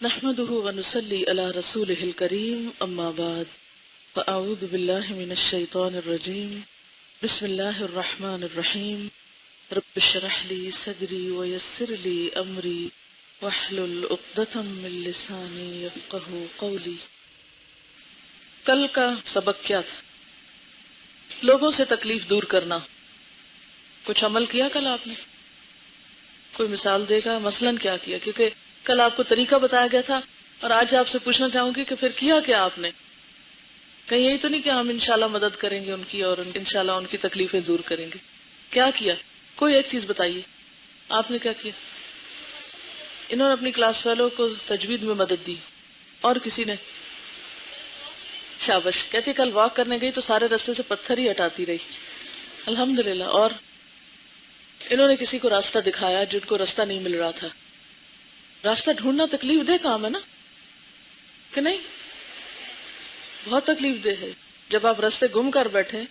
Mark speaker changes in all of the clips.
Speaker 1: نحمده ونصلي على رسوله الكريم اما بعد فاعوذ بالله من الشيطان الرجيم بسم الله الرحمن الرحيم رب اشرح لي صدري ويسر لي امري واحلل عقدة من لساني يفقهوا قولي۔ کل کا سبق کیا تھا؟ لوگوں سے تکلیف دور کرنا۔ کچھ عمل کیا کل آپ نے؟ کوئی مثال دے گا مثلاً کیا کیا؟ کیونکہ کل آپ کو طریقہ بتایا گیا تھا اور آج آپ سے پوچھنا چاہوں گی کہ پھر کیا کیا آپ نے؟ کہیں یہی تو نہیں کہ ہم انشاءاللہ مدد کریں گے ان کی اور انشاءاللہ ان کی تکلیفیں دور کریں گے۔ کیا کیا؟ کوئی ایک چیز بتائیے، آپ نے کیا کیا؟ انہوں نے اپنی کلاس فیلو کو تجوید میں مدد دی، اور کسی نے؟ شابش۔ کہتی کل واک کرنے گئی تو سارے راستے سے پتھر ہی ہٹاتی رہی، الحمدللہ۔ اور انہوں نے کسی کو راستہ دکھایا جن کو راستہ نہیں مل رہا تھا۔ راستہ ڈھونڈنا تکلیف دہ کام ہے نا، کہ نہیں؟ بہت تکلیف دہ ہے جب آپ راستے گم کر بیٹھے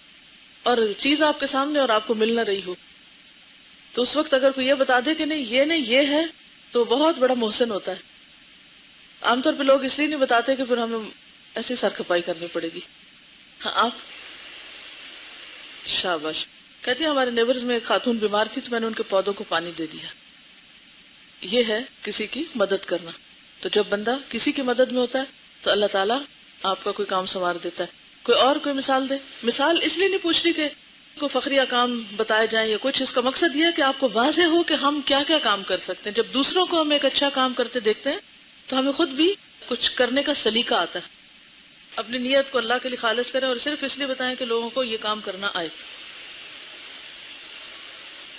Speaker 1: اور چیز آپ کے سامنے اور آپ کو مل نہ رہی ہو، تو اس وقت اگر کوئی یہ بتا دے کہ نہیں یہ ہے تو بہت بڑا محسن ہوتا ہے۔ عام طور پہ لوگ اس لیے نہیں بتاتے کہ پھر ہمیں ایسی سر کھپائی کرنی پڑے گی۔ ہاں آپ؟ شاباش۔ کہتی ہیں ہمارے نیبرز میں ایک خاتون بیمار تھی تو میں نے ان کے پودوں کو پانی دے دیا۔ یہ ہے کسی کی مدد کرنا۔ تو جب بندہ کسی کی مدد میں ہوتا ہے تو اللہ تعالیٰ آپ کا کوئی کام سنوار دیتا ہے۔ کوئی مثال دے۔ مثال اس لیے نہیں پوچھ رہی کہ کوئی فخریہ کام بتائے جائیں یا کچھ، اس کا مقصد یہ ہے کہ آپ کو واضح ہو کہ ہم کیا کیا کام کر سکتے ہیں۔ جب دوسروں کو ہم ایک اچھا کام کرتے دیکھتے ہیں تو ہمیں خود بھی کچھ کرنے کا سلیقہ آتا ہے۔ اپنی نیت کو اللہ کے لیے خالص کریں اور صرف اس لیے بتائیں کہ لوگوں کو یہ کام کرنا آئے۔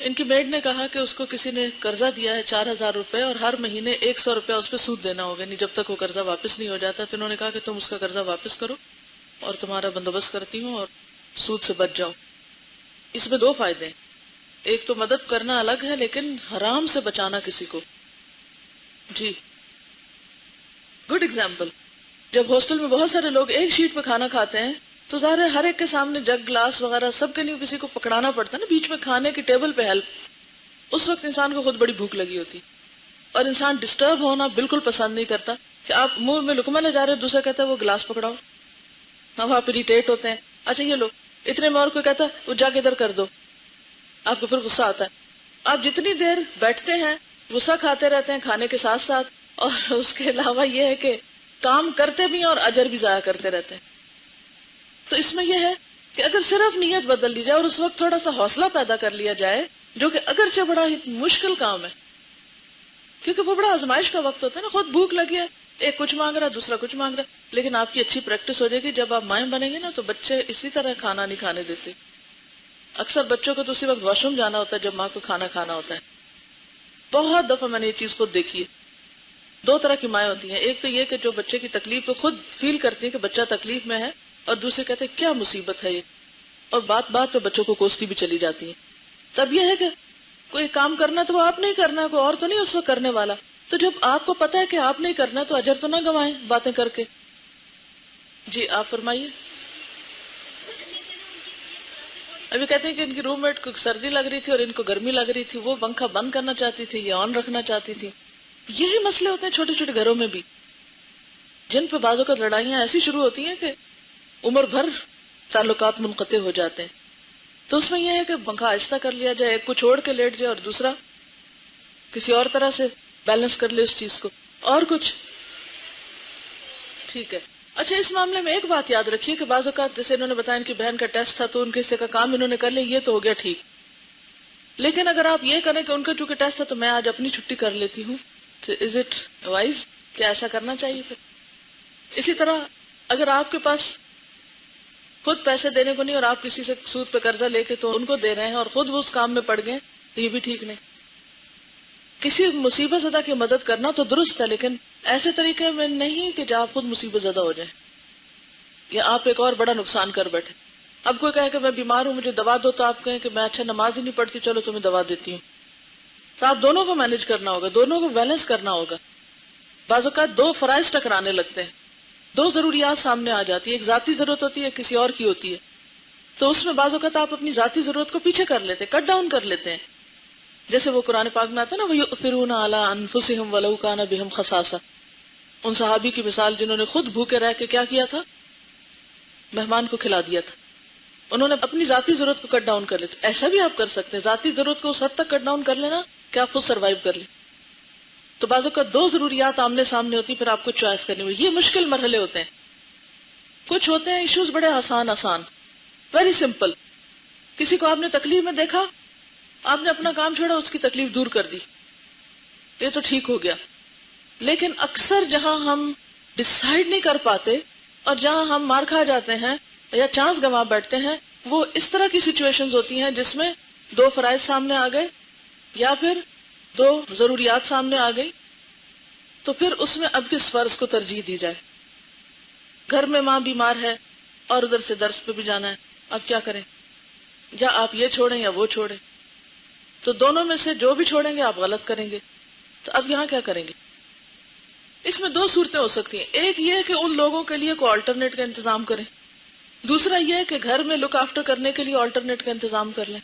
Speaker 1: ان کی میڈ نے کہا کہ اس کو کسی نے قرضہ دیا ہے 4000 روپے اور ہر مہینے 100 روپے اس پہ سود دینا ہوگا، نہیں جب تک وہ قرضہ واپس نہیں ہو جاتا۔ تو انہوں نے کہا کہ تم اس کا قرضہ واپس کرو اور تمہارا بندوبست کرتی ہوں اور سود سے بچ جاؤ۔ اس میں دو فائدے ہیں، ایک تو مدد کرنا الگ ہے لیکن حرام سے بچانا کسی کو۔ جی گڈ ایگزامپل۔ جب ہاسٹل میں بہت سارے لوگ ایک شیٹ پہ کھانا کھاتے ہیں تو ظاہر ہے ہر ایک کے سامنے جگ گلاس وغیرہ سب کے لیے کسی کو پکڑانا پڑتا ہے نا، بیچ میں کھانے کی ٹیبل پہ ہیلپ۔ اس وقت انسان کو خود بڑی بھوک لگی ہوتی اور انسان ڈسٹرب ہونا بالکل پسند نہیں کرتا کہ آپ منہ میں لقمہ لے جا رہے ہیں، دوسرا کہتا ہے وہ گلاس پکڑاؤ، اب آپ اریٹیٹ ہوتے ہیں، اچھا یہ لو اتنے میں، اور کوئی کہتا ہے وہ جا کے ادھر کر دو، آپ کو پھر غصہ آتا ہے۔ آپ جتنی دیر بیٹھتے ہیں غصہ کھاتے رہتے ہیں کھانے کے ساتھ ساتھ، اور اس کے علاوہ یہ ہے کہ کام کرتے بھی اور اجر بھی ضائع کرتے رہتے ہیں۔ تو اس میں یہ ہے کہ اگر صرف نیت بدل لی جائے اور اس وقت تھوڑا سا حوصلہ پیدا کر لیا جائے، جو کہ اگرچہ بڑا ہی مشکل کام ہے کیونکہ وہ بڑا آزمائش کا وقت ہوتا ہے نا، خود بھوک لگی ہے، ایک کچھ مانگ رہا دوسرا کچھ مانگ رہا، لیکن آپ کی اچھی پریکٹس ہو جائے گی۔ جب آپ مائیں بنیں گے نا تو بچے اسی طرح کھانا نہیں کھانے دیتے۔ اکثر بچوں کو تو اسی وقت واش روم جانا ہوتا ہے جب ماں کو کھانا کھانا ہوتا ہے۔ بہت دفعہ میں نے یہ چیز خود دیکھی ہے۔ دو طرح کی مائیں ہوتی ہیں، ایک تو یہ کہ جو بچے کی تکلیف کو خود فیل کرتی ہے کہ بچہ تکلیف میں ہے، اور دوسرے کہتے ہیں کیا مصیبت ہے یہ، اور بات بات پہ بچوں کو کوستی بھی چلی جاتی ہے۔ تب یہ ہے کہ کوئی کام کرنا تو وہ آپ نہیں کرنا، کوئی اور تو نہیں اس وقت کرنے والا، تو جب آپ کو پتا ہے کہ آپ نہیں کرنا تو اجر تو نہ گوائیں باتیں کر کے۔ جی آپ فرمائیے۔ ابھی کہتے ہیں کہ ان کی روم میٹ کو سردی لگ رہی تھی اور ان کو گرمی لگ رہی تھی، وہ پنکھا بند کرنا چاہتی تھی، یہ آن رکھنا چاہتی تھی۔ یہی مسئلے ہوتے ہیں چھوٹے چھوٹے گھروں میں بھی، جن پہ بعض اوقات لڑائیاں ایسی شروع ہوتی ہیں کہ عمر بھر تعلقات منقطع ہو جاتے ہیں۔ تو اس میں یہ ہے کہ پنکھا آہستہ کر لیا جائے، ایک کو چھوڑ کے لیٹ جائے اور دوسرا کسی اور طرح سے بیلنس کر لے اس چیز کو، اور کچھ ٹھیک ہے۔ اچھا اس معاملے میں ایک بات یاد رکھیے کہ بعض اوقات جیسے انہوں نے بتایا ان کی بہن کا ٹیسٹ تھا تو ان کے حصے کا کام انہوں نے کر لیا، یہ تو ہو گیا ٹھیک، لیکن اگر آپ یہ کریں کہ ان کا چونکہ ٹیسٹ تھا تو میں آج اپنی چھٹی کر لیتی ہوں، تو از اٹ وائز؟ کیا ایسا کرنا چاہیے؟ پھر اسی طرح اگر آپ کے پاس خود پیسے دینے کو نہیں اور آپ کسی سے سود پہ قرضہ لے کے تو ان کو دے رہے ہیں اور خود وہ اس کام میں پڑ گئے تو یہ بھی ٹھیک نہیں۔ کسی مصیبت زدہ کی مدد کرنا تو درست ہے، لیکن ایسے طریقے میں نہیں کہ جب آپ خود مصیبت زدہ ہو جائیں یا آپ ایک اور بڑا نقصان کر بیٹھے۔ اب کوئی کہے کہ میں بیمار ہوں مجھے دوا دو، تو آپ کہیں کہ میں اچھا نماز ہی نہیں پڑھتی، چلو تمہیں دوا دیتی ہوں۔ تو آپ دونوں کو مینج کرنا ہوگا، دونوں کو بیلنس کرنا ہوگا۔ بعض اوقات دو فرائض ٹکرانے لگتے ہیں، دو ضروریات سامنے آ جاتی ہے، ایک ذاتی ضرورت ہوتی ہے، کسی اور کی ہوتی ہے، تو اس میں بعض اوقات آپ اپنی ذاتی ضرورت کو پیچھے کر لیتے ہیں، کٹ ڈاؤن کر لیتے ہیں۔ جیسے وہ قرآن پاک میں آتا ہے نا، وَيُؤْثِرُونَ عَلَىٰ أَنفُسِهِمْ وَلَوْ كَانَ بِهِمْ خَصَاصَةٌ، ان صحابی کی مثال جنہوں نے خود بھوکے رہ کے کیا کیا تھا، مہمان کو کھلا دیا تھا. انہوں نے اپنی ذاتی ضرورت کو کٹ ڈاؤن کر لیا. ایسا بھی آپ کر سکتے ہیں، ذاتی ضرورت کو اس حد تک کٹ ڈاؤن کر لینا کہ آپ خود سروائیو کر لیں. تو بعض اوقات دو ضروریات آمنے سامنے ہوتی، پھر آپ کو چوائس کرنی ہوئی. یہ مشکل مرحلے ہوتے ہیں. کچھ ہوتے ہیں ایشوز بڑے آسان ویری سمپل. کسی کو آپ نے تکلیف میں دیکھا، آپ نے اپنا کام چھوڑا، اس کی تکلیف دور کر دی، یہ تو ٹھیک ہو گیا. لیکن اکثر جہاں ہم ڈیسائیڈ نہیں کر پاتے اور جہاں ہم مار کھا جاتے ہیں یا چانس گنوا بیٹھتے ہیں، وہ اس طرح کی سچویشنز ہوتی ہیں جس میں دو فرائض سامنے آ گئے یا پھر دو ضروریات سامنے آ گئی. تو پھر اس میں اب کس فرض کو ترجیح دی جائے؟ گھر میں ماں بیمار ہے اور ادھر سے درس پہ بھی جانا ہے، اب کیا کریں؟ یا آپ یہ چھوڑیں یا وہ چھوڑیں. تو دونوں میں سے جو بھی چھوڑیں گے آپ غلط کریں گے. تو اب یہاں کیا کریں گے؟ اس میں دو صورتیں ہو سکتی ہیں. ایک یہ ہے کہ ان لوگوں کے لیے کوئی آلٹرنیٹ کا انتظام کریں. دوسرا یہ ہے کہ گھر میں لک آفٹر کرنے کے لیے آلٹرنیٹ کا انتظام کر لیں.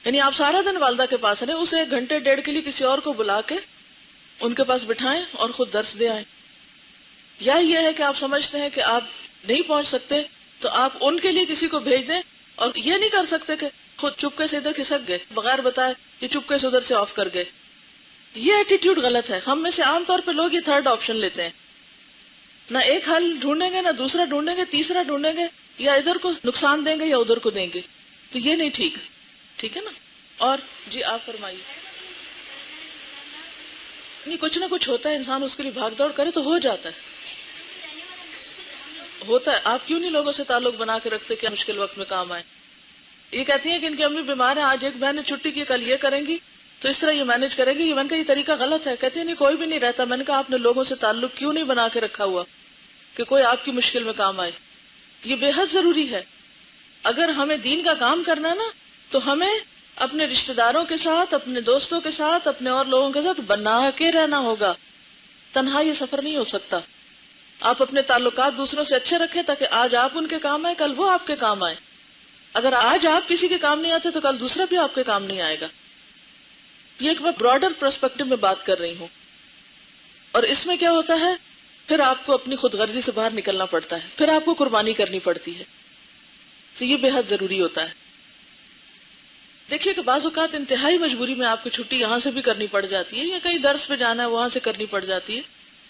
Speaker 1: یعنی آپ سارا دن والدہ کے پاس رہیں، اسے 1 گھنٹے 1.5 کے لیے کسی اور کو بلا کے ان کے پاس بٹھائیں اور خود درس دے آئیں. یا یہ ہے کہ آپ سمجھتے ہیں کہ آپ نہیں پہنچ سکتے تو آپ ان کے لیے کسی کو بھیج دیں، اور یہ نہیں کر سکتے کہ خود چپکے سے ادھر کھسک گئے بغیر بتائے، یہ چپکے سے ادھر سے آف کر گئے. یہ ایٹیٹیوڈ غلط ہے. ہم میں سے عام طور پہ لوگ یہ تھرڈ آپشن لیتے ہیں، نہ ایک حل ڈھونڈیں گے، نہ دوسرا ڈھونڈیں گے، تیسرا ڈھونڈیں گے، یا ادھر کو نقصان دیں گے یا ادھر کو دیں گے. تو یہ نہیں ٹھیک. ٹھیک ہے نا؟ اور جی آپ فرمائیے. نہیں، کچھ نہ کچھ ہوتا ہے، انسان اس کے لیے بھاگ دوڑ کرے تو ہو جاتا ہے. ہوتا ہے. آپ کیوں نہیں لوگوں سے تعلق بنا کے رکھتے کہ مشکل وقت میں کام آئے؟ یہ کہتی ہیں کہ ان کی امی بیمار ہیں، آج ایک بہن نے چھٹی کی، کل یہ کریں گی، تو اس طرح یہ مینج کریں گی. میں نے کہا یہ طریقہ غلط ہے. کہتی ہیں نہیں، کوئی بھی نہیں رہتا. میں نے کہا آپ نے لوگوں سے تعلق کیوں نہیں بنا کے رکھا ہوا کہ کوئی آپ کی مشکل میں کام آئے؟ یہ بے حد ضروری ہے. اگر ہمیں دین کا کام کرنا ہے نا، تو ہمیں اپنے رشتہ داروں کے ساتھ، اپنے دوستوں کے ساتھ، اپنے اور لوگوں کے ساتھ بنا کے رہنا ہوگا. تنہا یہ سفر نہیں ہو سکتا. آپ اپنے تعلقات دوسروں سے اچھے رکھیں تاکہ آج آپ ان کے کام آئے، کل وہ آپ کے کام آئے. اگر آج آپ کسی کے کام نہیں آتے تو کل دوسرا بھی آپ کے کام نہیں آئے گا. یہ ایک میں براڈر پرسپیکٹو میں بات کر رہی ہوں. اور اس میں کیا ہوتا ہے، پھر آپ کو اپنی خود غرضی سے باہر نکلنا پڑتا ہے، پھر آپ کو قربانی کرنی پڑتی ہے. تو یہ بے حد ضروری ہوتا ہے. دیکھیے کہ بعض اوقات انتہائی مجبوری میں آپ کو چھٹی یہاں سے بھی کرنی پڑ جاتی ہے، یا کہیں درس پہ جانا ہے وہاں سے کرنی پڑ جاتی ہے،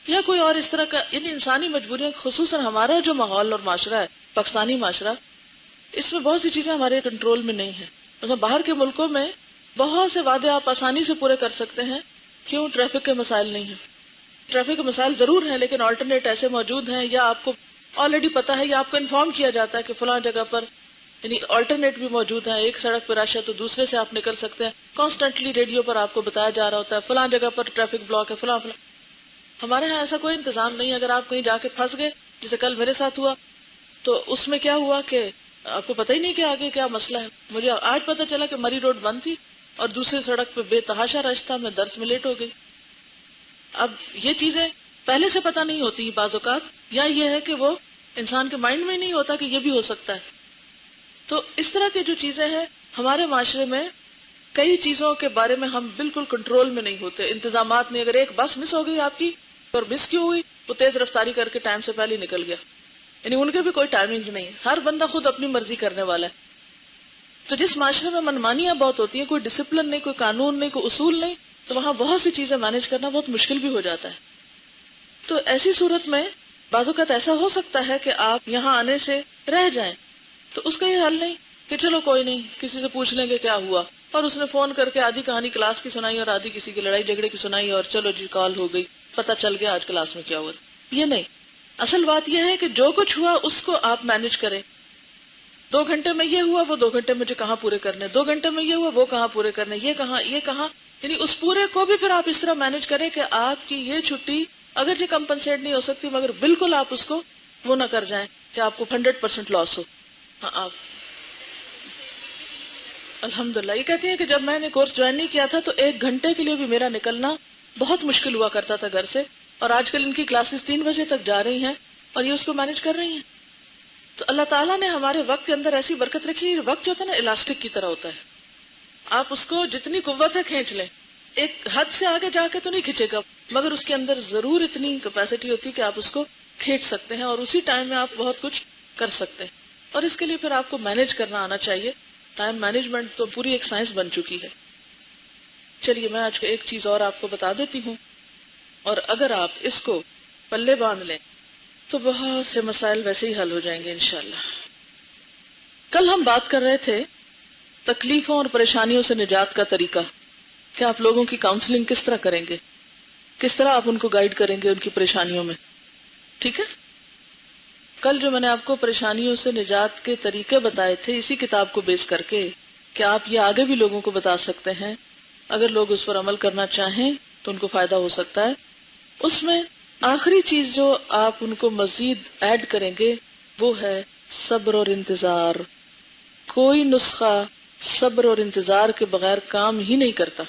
Speaker 1: یا کوئی اور اس طرح کا. یعنی انسانی مجبوریاں، خصوصاً ہمارا جو ماحول اور معاشرہ ہے، پاکستانی معاشرہ، اس میں بہت سی چیزیں ہمارے کنٹرول میں نہیں ہیں. مثلا باہر کے ملکوں میں بہت سے وعدے آپ آسانی سے پورے کر سکتے ہیں. کیوں؟ ٹریفک کے مسائل نہیں ہیں. ٹریفک کے مسائل ضرور ہیں لیکن آلٹرنیٹ ایسے موجود ہیں، یا آپ کو آلریڈی پتا ہے یا آپ کو انفارم کیا جاتا ہے کہ فلاں جگہ پر، یعنی آلٹرنیٹ بھی موجود ہیں. ایک سڑک پر رش ہے تو دوسرے سے آپ نکل سکتے ہیں. کانسٹنٹلی ریڈیو پر آپ کو بتایا جا رہا ہوتا ہے فلاں جگہ پر ٹریفک بلاک ہے، فلاں فلاں. ہمارے ہاں ایسا کوئی انتظام نہیں. اگر آپ کہیں جا کے پھنس گئے، جیسے کل میرے ساتھ ہوا، تو اس میں کیا ہوا کہ آپ کو پتہ ہی نہیں کہ آگے کیا مسئلہ ہے. مجھے آج پتہ چلا کہ مری روڈ بند تھی اور دوسری سڑک پہ بے تحاشا رش تھا، میں درس میں لیٹ ہو گئی. اب یہ چیزیں پہلے سے پتہ نہیں ہوتی بعض اوقات، یا یہ ہے کہ وہ انسان کے مائنڈ میں نہیں ہوتا کہ یہ بھی ہو سکتا ہے. تو اس طرح کی جو چیزیں ہیں ہمارے معاشرے میں، کئی چیزوں کے بارے میں ہم بالکل کنٹرول میں نہیں ہوتے. انتظامات نہیں. اگر ایک بس مس ہو گئی آپ کی، اور مس کیوں ہوئی؟ وہ تیز رفتاری کر کے ٹائم سے پہلے نکل گیا. یعنی ان کے بھی کوئی ٹائمنگز نہیں. ہر بندہ خود اپنی مرضی کرنے والا ہے. تو جس معاشرے میں منمانیاں بہت ہوتی ہیں، کوئی ڈسپلن نہیں، کوئی قانون نہیں، کوئی اصول نہیں، تو وہاں بہت سی چیزیں مینج کرنا بہت مشکل بھی ہو جاتا ہے. تو ایسی صورت میں بعض اوقات ایسا ہو سکتا ہے کہ آپ یہاں آنے سے رہ جائیں. تو اس کا یہ حل نہیں کہ چلو کوئی نہیں، کسی سے پوچھ لیں گے کیا ہوا، اور اس نے فون کر کے آدھی کہانی کلاس کی سنائی اور آدھی کسی کی لڑائی جھگڑے کی سنائی، اور چلو جی کال ہو گئی، پتہ چل گیا آج کلاس میں کیا ہوا. یہ نہیں. اصل بات یہ ہے کہ جو کچھ ہوا اس کو آپ مینج کریں. 2 گھنٹے میں یہ ہوا، وہ 2 گھنٹے مجھے کہاں پورے کرنے، 2 گھنٹے میں یہ ہوا، وہ کہاں پورے کرنے، یہ کہاں یہ کہاں. یعنی اس پورے کو بھی پھر آپ اس طرح مینج کریں کہ آپ کی یہ چھٹی اگرچہ کمپنسیٹ نہیں ہو سکتی، مگر بالکل آپ اس کو وہ نہ کر جائیں کہ آپ کو 100% لاس ہو. ہاں آپ الحمدللہ. یہ کہتی ہیں کہ جب میں نے کورس جوائن نہیں کیا تھا تو 1 گھنٹے کے لیے بھی میرا نکلنا بہت مشکل ہوا کرتا تھا گھر سے، اور آج کل ان کی کلاسز 3 بجے تک جا رہی ہیں اور یہ اس کو مینج کر رہی ہیں. تو اللہ تعالیٰ نے ہمارے وقت کے اندر ایسی برکت رکھی ہے. وقت جو ہوتا ہے نا الاسٹک کی طرح ہوتا ہے، آپ اس کو جتنی قوت ہے کھینچ لیں. ایک حد سے آگے جا کے تو نہیں کھینچے گا، مگر اس کے اندر ضرور اتنی کیپیسٹی ہوتی ہے کہ آپ اس کو کھینچ سکتے ہیں اور اسی ٹائم میں آپ بہت کچھ کر سکتے ہیں. اور اس کے لیے پھر آپ کو مینج کرنا آنا چاہیے. ٹائم مینجمنٹ تو پوری ایک سائنس بن چکی ہے. چلیے میں آج ایک چیز اور آپ کو بتا دیتی ہوں، اور اگر آپ اس کو پلے باندھ لیں تو بہت سے مسائل ویسے ہی حل ہو جائیں گے انشاءاللہ. کل ہم بات کر رہے تھے تکلیفوں اور پریشانیوں سے نجات کا طریقہ، کہ آپ لوگوں کی کاؤنسلنگ کس طرح کریں گے، کس طرح آپ ان کو گائیڈ کریں گے ان کی پریشانیوں میں. ٹھیک ہے، کل جو میں نے آپ کو پریشانیوں سے نجات کے طریقے بتائے تھے اسی کتاب کو بیس کر کے، کہ آپ یہ آگے بھی لوگوں کو بتا سکتے ہیں، اگر لوگ اس پر عمل کرنا چاہیں تو ان کو فائدہ ہو سکتا ہے. اس میں آخری چیز جو آپ ان کو مزید ایڈ کریں گے وہ ہے صبر اور انتظار. کوئی نسخہ صبر اور انتظار کے بغیر کام ہی نہیں کرتا.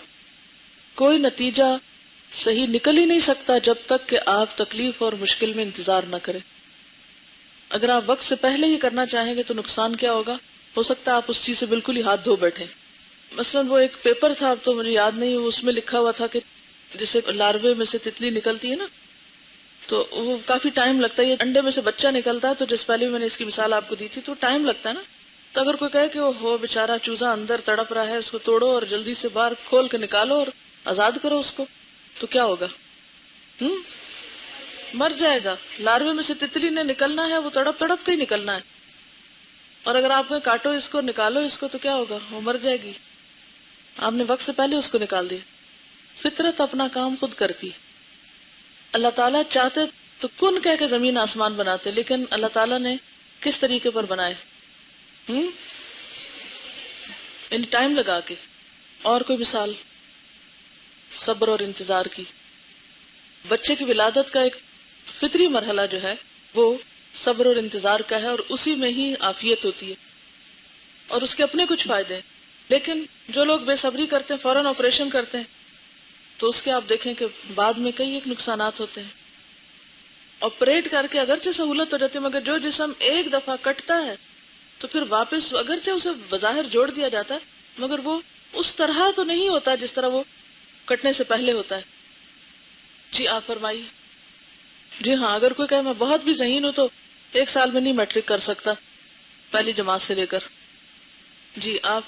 Speaker 1: کوئی نتیجہ صحیح نکل ہی نہیں سکتا جب تک کہ آپ تکلیف اور مشکل میں انتظار نہ کریں. اگر آپ وقت سے پہلے ہی کرنا چاہیں گے تو نقصان کیا ہوگا؟ ہو سکتا ہے آپ اس چیز سے بالکل ہی ہاتھ دھو بیٹھیں. مثلا وہ ایک پیپر تھا، اب تو مجھے یاد نہیں، اس میں لکھا ہوا تھا کہ جسے لاروے میں سے تتلی نکلتی ہے نا، تو وہ کافی ٹائم لگتا ہے. یہ انڈے میں سے بچہ نکلتا ہے، تو جس پہلے میں نے اس کی مثال آپ کو دی تھی، تو ٹائم لگتا ہے نا. تو اگر کوئی کہے کہ وہ ہو بیچارہ چوزا اندر تڑپ رہا ہے، اس کو توڑو اور جلدی سے باہر کھول کے نکالو اور آزاد کرو اس کو، تو کیا ہوگا؟ مر جائے گا. لاروے میں سے تتلی نے نکلنا ہے، وہ تڑپ تڑپ کے ہی نکلنا ہے. اور اگر آپ نے کاٹو اس کو، نکالو اس کو، تو کیا ہوگا؟ وہ مر جائے گی. آپ نے وقت سے پہلے اس کو نکال دیا. فطرت اپنا کام خود کرتی. اللہ تعالیٰ چاہتے تو کن کہہ کے زمین آسمان بناتے، لیکن اللہ تعالیٰ نے کس طریقے پر بنائے؟ یعنی ٹائم لگا کے. اور کوئی مثال صبر اور انتظار کی؟ بچے کی ولادت کا ایک فطری مرحلہ جو ہے وہ صبر اور انتظار کا ہے، اور اسی میں ہی عافیت ہوتی ہے اور اس کے اپنے کچھ فائدے ہیں. لیکن جو لوگ بے صبری کرتے ہیں، فوراً آپریشن کرتے ہیں، تو اس کے آپ دیکھیں کہ بعد میں کئی ایک نقصانات ہوتے ہیں. آپریٹ کر کے اگرچہ سہولت ہو جاتی ہے، مگر جو جسم ایک دفعہ کٹتا ہے تو پھر واپس اگرچہ اسے بظاہر جوڑ دیا جاتا ہے، مگر وہ اس طرح تو نہیں ہوتا جس طرح وہ کٹنے سے پہلے ہوتا ہے. جی آپ فرمائیے. جی ہاں، اگر کوئی کہے میں بہت بھی ذہین ہوں تو 1 سال میں نہیں میٹرک کر سکتا پہلی جماعت سے لے کر. جی آپ.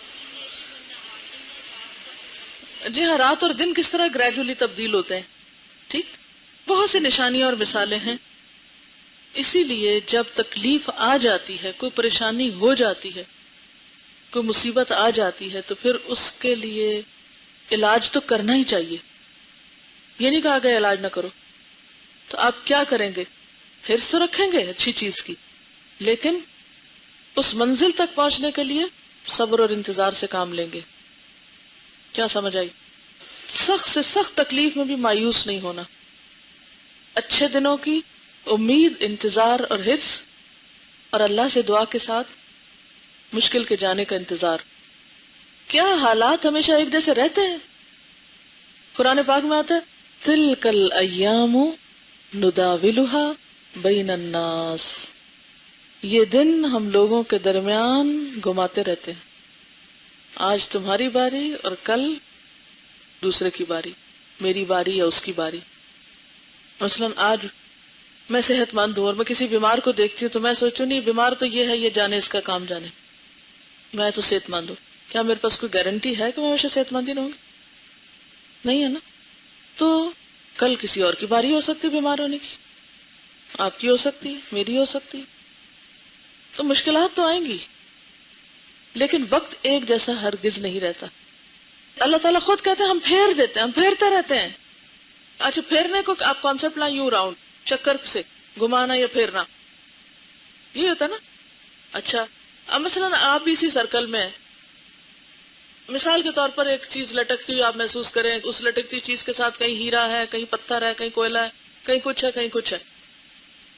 Speaker 1: جی ہاں، رات اور دن کس طرح گریجولی تبدیل ہوتے ہیں. ٹھیک، بہت سی نشانیاں اور مثالیں ہیں. اسی لیے جب تکلیف آ جاتی ہے، کوئی پریشانی ہو جاتی ہے، کوئی مصیبت آ جاتی ہے، تو پھر اس کے لیے علاج تو کرنا ہی چاہیے. یہ نہیں کہا گیا علاج نہ کرو. تو آپ کیا کریں گے؟ حرص تو رکھیں گے اچھی چیز کی، لیکن اس منزل تک پہنچنے کے لیے صبر اور انتظار سے کام لیں گے. کیا سمجھ آئی؟ سخت سے سخت تکلیف میں بھی مایوس نہیں ہونا. اچھے دنوں کی امید، انتظار اور حرص، اور اللہ سے دعا کے ساتھ مشکل کے جانے کا انتظار. کیا حالات ہمیشہ ایک جیسے رہتے ہیں؟ قرآن پاک میں آتا ہے تِلْكَ الْأَيَّامُ نُدَاوِلُهَا بَيْنَ النَّاسِ. یہ دن ہم لوگوں کے درمیان گھماتے رہتے ہیں. آج تمہاری باری اور کل دوسرے کی باری، میری باری یا اس کی باری. مثلا آج میں صحت مند ہوں اور میں کسی بیمار کو دیکھتی ہوں تو میں سوچوں نہیں بیمار تو یہ ہے، یہ جانے اس کا کام جانے، میں تو صحت مند ہوں. کیا میرے پاس کوئی گارنٹی ہے کہ میں ہمیشہ صحت مند ہی رہوں گی؟ نہیں ہے نا. تو کل کسی اور کی باری ہو سکتی بیمار ہونے کی، آپ کی ہو سکتی، میری ہو سکتی. تو مشکلات تو آئیں گی، لیکن وقت ایک جیسا ہرگز نہیں رہتا. اللہ تعالیٰ خود کہتے ہیں ہم پھیر دیتے ہیں، ہم پھیرتے رہتے ہیں. اچھا، پھیرنے کو آپ کانسیپٹ لائیں یوں راؤنڈ، چکر سے گھمانا یا پھیرنا، یہ ہوتا ہے نا. اچھا، اب مثلا آپ بھی اسی سرکل میں ہیں. مثال کے طور پر ایک چیز لٹکتی ہوئی آپ محسوس کریں، اس لٹکتی چیز کے ساتھ کہیں ہیرا ہے، کہیں پتھر ہے، کہیں کوئلہ ہے، کہیں کچھ ہے، کہیں کچھ ہے.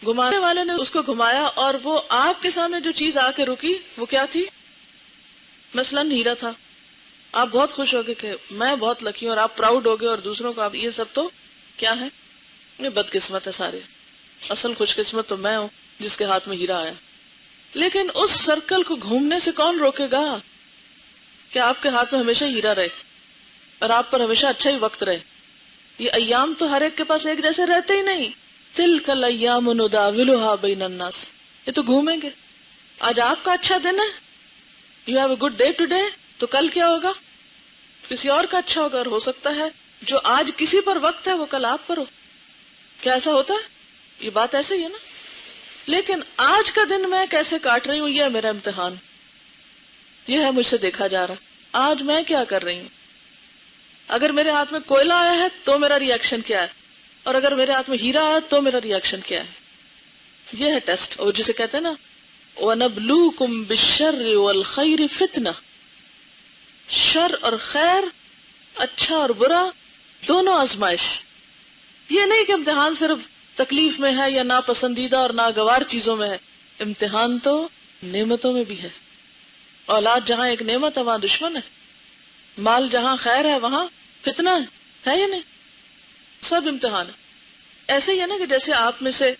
Speaker 1: گھمانے والے نے اس کو گھمایا اور وہ آپ کے سامنے جو چیز آ کے رکی وہ کیا تھی؟ مثلا ہیرا تھا. آپ بہت خوش ہو گئے کہ میں بہت لکی ہوں، اور آپ پراؤڈ ہو گئے، اور دوسروں کو آپ یہ سب تو کیا ہے؟ یہ بدقسمت ہے سارے. اصل خوش قسمت تو میں ہوں جس کے ہاتھ میں ہیرا آیا. لیکن اس سرکل کو گھومنے سے کون روکے گا کہ آپ کے ہاتھ میں ہمیشہ ہیرا رہے؟ اور آپ پر ہمیشہ اچھا ہی وقت رہے. یہ ایام تو ہر ایک کے پاس ایک جیسے رہتے ہی نہیں. تلک الایام نداولها بین الناس، یہ تو گھومیں گے. آج آپ کا اچھا دن ہے، you have a good day today, تو کل کیا ہوگا؟ کسی اور کا اچھا ہوگا، اور ہو سکتا ہے جو آج کسی پر وقت ہے وہ کل آپ پر ہو. کیا ایسا ہوتا ہے؟ یہ بات ایسے ہی ہے نا. لیکن آج کا دن میں کیسے کاٹ رہی ہوں، یہ ہے میرا امتحان. یہ ہے مجھ سے دیکھا جا رہا. آج میں کیا کر رہی ہوں؟ اگر میرے ہاتھ میں کوئلہ آیا ہے تو میرا ریئیکشن کیا ہے، اور اگر میرے ہاتھ میں ہیرا آیا تو میرا ریئیکشن کیا ہے. یہ ہے ٹیسٹ. اور جسے کہتے ہیں نا وَنَبْلُوكُمْ بِالشَّرِّ وَالْخَيْرِ فِتْنَةً، شر اور خیر، اچھا اور برا، دونوں آزمائش. یہ نہیں کہ امتحان صرف تکلیف میں ہے یا ناپسندیدہ اور ناگوار چیزوں میں ہے. امتحان تو نعمتوں میں بھی ہے. اولاد جہاں ایک نعمت ہے وہاں دشمن ہے. مال جہاں خیر ہے وہاں فتنہ ہے یا نہیں؟ سب امتحان ہے. ایسے ہی ہے نا کہ جیسے آپ میں سے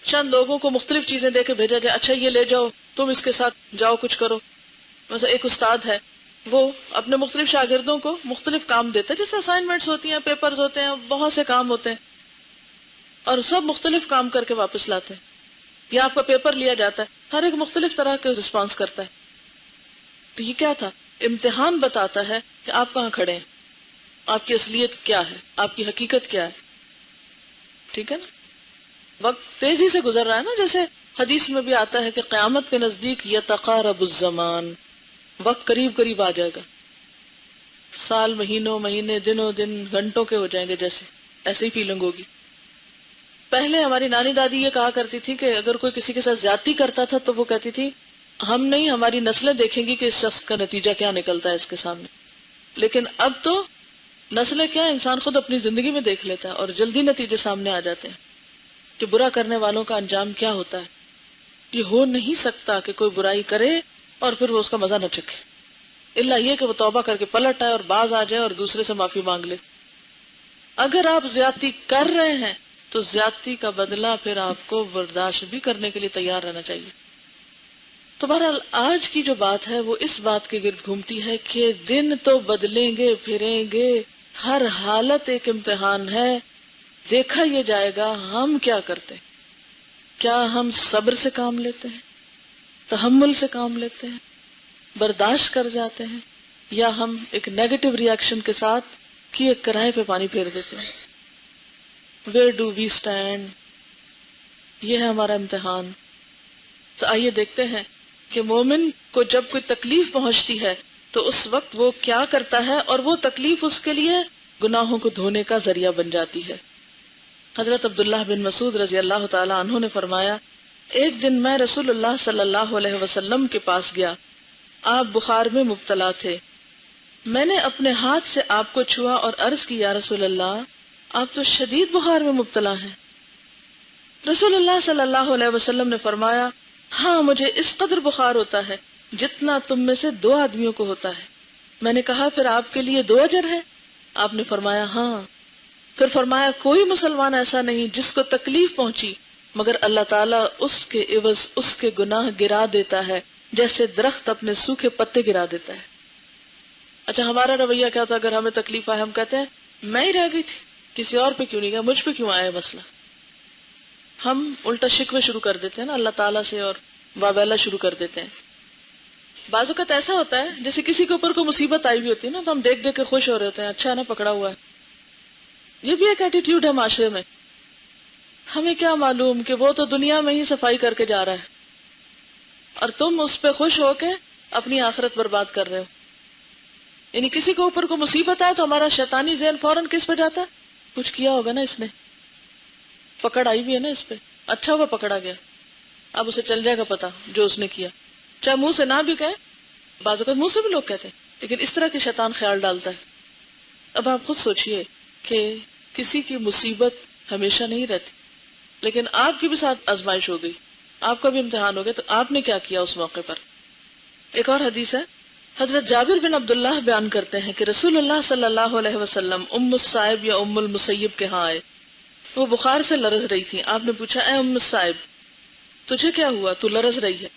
Speaker 1: چند لوگوں کو مختلف چیزیں دے کے بھیجا جائے، اچھا یہ لے جاؤ، تم اس کے ساتھ جاؤ کچھ کرو. مثلا ایک استاد ہے، وہ اپنے مختلف شاگردوں کو مختلف کام دیتا ہے، جیسے اسائنمنٹس ہوتی ہیں، پیپرز ہوتے ہیں، بہت سے کام ہوتے ہیں، اور سب مختلف کام کر کے واپس لاتے ہیں. یا آپ کا پیپر لیا جاتا ہے، ہر ایک مختلف طرح کے رسپانس کرتا ہے. تو یہ کیا تھا؟ امتحان بتاتا ہے کہ آپ کہاں کھڑے ہیں، آپ کی اصلیت کیا ہے، آپ کی حقیقت کیا ہے. ٹھیک ہے نا؟ وقت تیزی سے گزر رہا ہے نا، جیسے حدیث میں بھی آتا ہے کہ قیامت کے نزدیک یتقارب الزمان، وقت قریب قریب آ جائے گا. سال مہینوں، مہینے دنوں، دن گھنٹوں کے ہو جائیں گے، جیسے ایسی ہی فیلنگ ہوگی. پہلے ہماری نانی دادی یہ کہا کرتی تھی کہ اگر کوئی کسی کے ساتھ زیادتی کرتا تھا تو وہ کہتی تھی ہم نہیں، ہماری نسلیں دیکھیں گی کہ اس شخص کا نتیجہ کیا نکلتا ہے اس کے سامنے. لیکن اب تو نسلیں کیا، انسان خود اپنی زندگی میں دیکھ لیتا ہے اور جلدی نتیجے سامنے آ جاتے ہیں کہ برا کرنے والوں کا انجام کیا ہوتا ہے. یہ ہو نہیں سکتا کہ کوئی برائی کرے اور پھر وہ اس کا مزہ نہ چکھے، الا یہ کہ وہ توبہ کر کے پلٹ آئے اور باز آ جائے اور دوسرے سے معافی مانگ لے. اگر آپ زیادتی کر رہے ہیں تو زیادتی کا بدلہ پھر آپ کو برداشت بھی کرنے کے لیے تیار رہنا چاہیے. تو بہرحال آج کی جو بات ہے وہ اس بات کے گرد گھومتی ہے کہ دن تو بدلیں گے پھریں گے، ہر حالت ایک امتحان ہے. دیکھا یہ جائے گا ہم کیا کرتے ہیں. کیا ہم صبر سے کام لیتے ہیں، تحمل سے کام لیتے ہیں، برداشت کر جاتے ہیں، یا ہم ایک نیگیٹو ری ایکشن کے ساتھ کیے کرائے پہ پانی پھیر دیتے ہیں. Where do we stand؟ یہ ہے ہمارا امتحان. تو آئیے دیکھتے ہیں کہ مومن کو جب کوئی تکلیف پہنچتی ہے تو اس وقت وہ کیا کرتا ہے، اور وہ تکلیف اس کے لیے گناہوں کو دھونے کا ذریعہ بن جاتی ہے. حضرت عبداللہ بن مسعود رضی اللہ تعالی عنہ نے فرمایا، ایک دن میں رسول اللہ صلی اللہ علیہ وسلم کے پاس گیا، آپ بخار میں مبتلا تھے. میں نے اپنے ہاتھ سے آپ کو چھوا اور عرض کی، یا رسول اللہ، آپ تو شدید بخار میں مبتلا ہیں. رسول اللہ صلی اللہ علیہ وسلم نے فرمایا، ہاں مجھے اس قدر بخار ہوتا ہے جتنا تم میں سے 2 آدمیوں کو ہوتا ہے. میں نے کہا پھر آپ کے لیے 2 اجر ہے؟ آپ نے فرمایا ہاں. پھر فرمایا کوئی مسلمان ایسا نہیں جس کو تکلیف پہنچی مگر اللہ تعالیٰ اس کے عوض اس کے گناہ گرا دیتا ہے جیسے درخت اپنے سوکھے پتے گرا دیتا ہے. اچھا ہمارا رویہ کیا ہوتا ہے اگر ہمیں تکلیف آئے؟ ہم کہتے ہیں میں ہی رہ گئی تھی، کسی اور پہ کیوں نہیں گیا، مجھ پہ کیوں آیا مسئلہ. ہم الٹا شکوے شروع کر دیتے ہیں نا اللہ تعالیٰ سے، اور واویلا شروع کر دیتے ہیں. بعض اوقات ایسا ہوتا ہے جیسے کسی کے اوپر کوئی مصیبت آئی ہوئی ہوتی ہے نا، تو ہم دیکھ دیکھ کے خوش ہو رہے ہوتے ہیں، اچھا ہے نا پکڑا ہوا ہے. یہ بھی ایک ایٹیٹیوڈ ہے معاشرے میں. ہمیں کیا معلوم کہ وہ تو دنیا میں ہی صفائی کر کے جا رہا ہے اور تم اس پہ خوش ہو کے اپنی آخرت برباد کر رہے ہو. یعنی کسی کے اوپر کوئی مصیبت آئے تو ہمارا شیطانی ذہن فوراً کس پہ جاتا ہے؟ کچھ کیا ہوگا نا اس نے، پکڑ آئی بھی ہے نا اس پہ، اچھا ہوا پکڑا گیا، اب اسے چل جائے گا پتا جو اس نے کیا. چاہے منہ سے نہ بھی کہے، بعض اوقات منہ سے بھی لوگ کہتے ہیں، لیکن اس طرح کے شیطان خیال ڈالتا ہے. اب آپ خود سوچئے کہ کسی کی مصیبت ہمیشہ نہیں رہتی، لیکن آپ کی بھی ساتھ آزمائش ہو گئی، آپ کا بھی امتحان ہو گیا، تو آپ نے کیا کیا اس موقع پر؟ ایک اور حدیث ہے، حضرت جابر بن عبداللہ بیان کرتے ہیں کہ رسول اللہ صلی اللہ علیہ وسلم ام الصائب یا ام المسیب کے ہاں آئے. وہ بخار سے لرز رہی تھی. آپ نے پوچھا اے ام الصائب تجھے کیا ہوا، تو لرز رہی ہے؟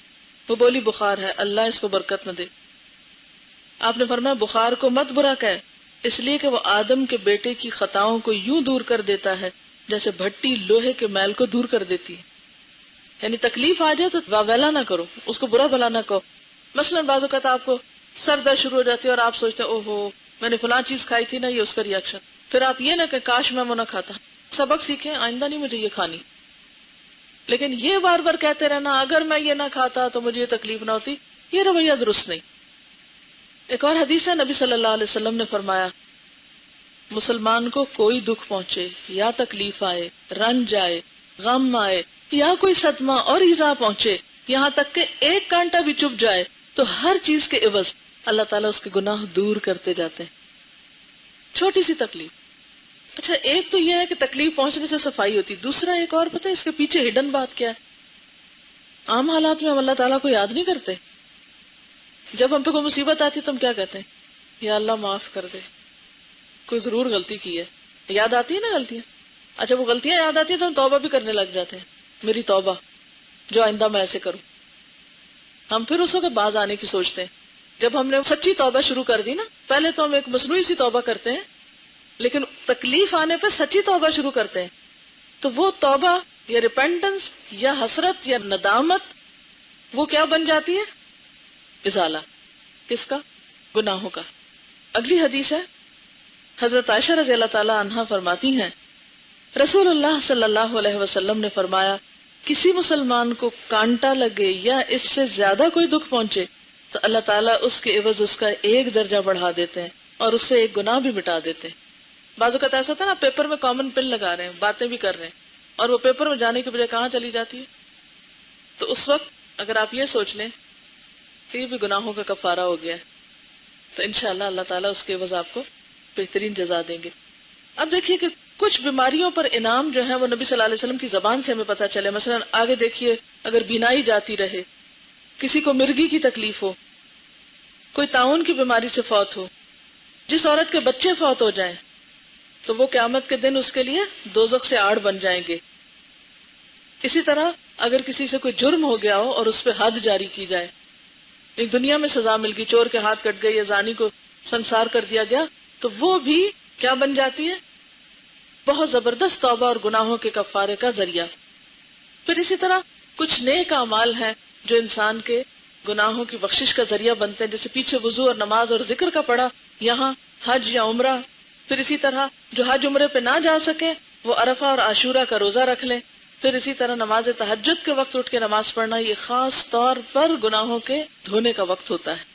Speaker 1: وہ بولی بخار ہے، اللہ اس کو برکت نہ دے. آپ نے فرمایا بخار کو مت برا کہے، اس لیے کہ وہ آدم کے بیٹے کی خطاؤں کو یوں دور کر دیتا ہے جیسے بھٹی لوہے کے میل کو دور کر دیتی ہے. یعنی تکلیف آ جائے تو واویلا نہ کرو، اس کو برا بھلا نہ کہو. مثلاً بعض اوقات آپ کو سر درد شروع ہو جاتی ہے اور آپ سوچتے ہیں اوہو میں نے فلاں چیز کھائی تھی نا، یہ اس کا ریئیکشن. پھر آپ یہ نہ کہ کاش میں وہ نہ کھاتا. سبق سیکھیں آئندہ نہیں مجھے یہ کھانی. لیکن یہ بار بار کہتے رہنا اگر میں یہ نہ کھاتا تو مجھے یہ تکلیف نہ ہوتی، یہ رویہ درست نہیں. ایک اور حدیث ہے، نبی صلی اللہ علیہ وسلم نے فرمایا مسلمان کو کوئی دکھ پہنچے یا تکلیف آئے، رنج آئے، غم آئے یا کوئی صدمہ اور ایذا پہنچے، یہاں تک کہ ایک کانٹا بھی چبھ جائے، تو ہر چیز کے عوض اللہ تعالیٰ اس کے گناہ دور کرتے جاتے ہیں. چھوٹی سی تکلیف. اچھا ایک تو یہ ہے کہ تکلیف پہنچنے سے صفائی ہوتی، دوسرا ایک اور پتہ ہے اس کے پیچھے ہڈن بات کیا ہے. عام حالات میں ہم اللہ تعالیٰ کو یاد نہیں کرتے. جب ہم پہ کوئی مصیبت آتی تو ہم کیا کہتے ہیں؟ یا اللہ معاف کر دے، کوئی ضرور غلطی کی ہے. یاد آتی ہے نا غلطیاں. اچھا وہ غلطیاں یاد آتی ہیں تو ہم توبہ بھی کرنے لگ جاتے ہیں، میری توبہ جو آئندہ میں ایسے کروں. ہم پھر اس وقت باز آنے کی سوچتے ہیں. جب ہم نے سچی توبہ شروع کر دی نا، پہلے تو ہم ایک مصنوعی سی توبہ کرتے ہیں، لیکن تکلیف آنے پہ سچی توبہ شروع کرتے ہیں، تو وہ توبہ یا ریپینٹنس یا حسرت یا ندامت وہ کیا بن جاتی ہے؟ ازالہ. کس کا؟ گناہوں کا. اگلی حدیث ہے، حضرت عائشہ رضی اللہ تعالی عنہا فرماتی ہیں رسول اللہ صلی اللہ علیہ وسلم نے فرمایا کسی مسلمان کو کانٹا لگے یا اس سے زیادہ کوئی دکھ پہنچے تو اللہ تعالیٰ اس کے عوض اس کا ایک درجہ بڑھا دیتے ہیں اور اس سے ایک گناہ بھی مٹا دیتے ہیں. بعض اوقات ایسا ہوتا ہے نا، پیپر میں کامن پن لگا رہے ہیں، باتیں بھی کر رہے ہیں، اور وہ پیپر میں جانے کے بجائے کہاں چلی جاتی ہے. تو اس وقت اگر آپ یہ سوچ لیں کہ یہ بھی گناہوں کا کفارہ ہو گیا ہے تو انشاءاللہ اللہ تعالیٰ اس کے عوض آپ کو بہترین جزا دیں گے. اب دیکھیے کہ کچھ بیماریوں پر انعام جو ہے وہ نبی صلی اللہ علیہ وسلم کی زبان سے ہمیں پتہ چلے. مثلا آگے دیکھیے، اگر بینائی جاتی رہے، کسی کو مرگی کی تکلیف ہو، کوئی طاعون کی بیماری سے فوت ہو، جس عورت کے بچے فوت ہو جائیں تو وہ قیامت کے دن اس کے لیے دوزخ سے آڑ بن جائیں گے. اسی طرح اگر کسی سے کوئی جرم ہو گیا ہو اور اس پہ حد جاری کی جائے، ایک دنیا میں سزا مل گئی، چور کے ہاتھ کٹ گئے یا زانی کو سنسار کر دیا گیا، تو وہ بھی کیا بن جاتی ہے؟ بہت زبردست توبہ اور گناہوں کے کفارے کا ذریعہ. پھر اسی طرح کچھ نیک اعمال ہیں جو انسان کے گناہوں کی بخشش کا ذریعہ بنتے ہیں، جیسے پیچھے وضو اور نماز اور ذکر کا پڑھا، یہاں حج یا عمرہ. پھر اسی طرح جو حج عمرے پہ نہ جا سکے وہ عرفہ اور عاشورہ کا روزہ رکھ لیں. پھر اسی طرح نماز تہجد کے وقت اٹھ کے نماز پڑھنا، یہ خاص طور پر گناہوں کے دھونے کا وقت ہوتا ہے.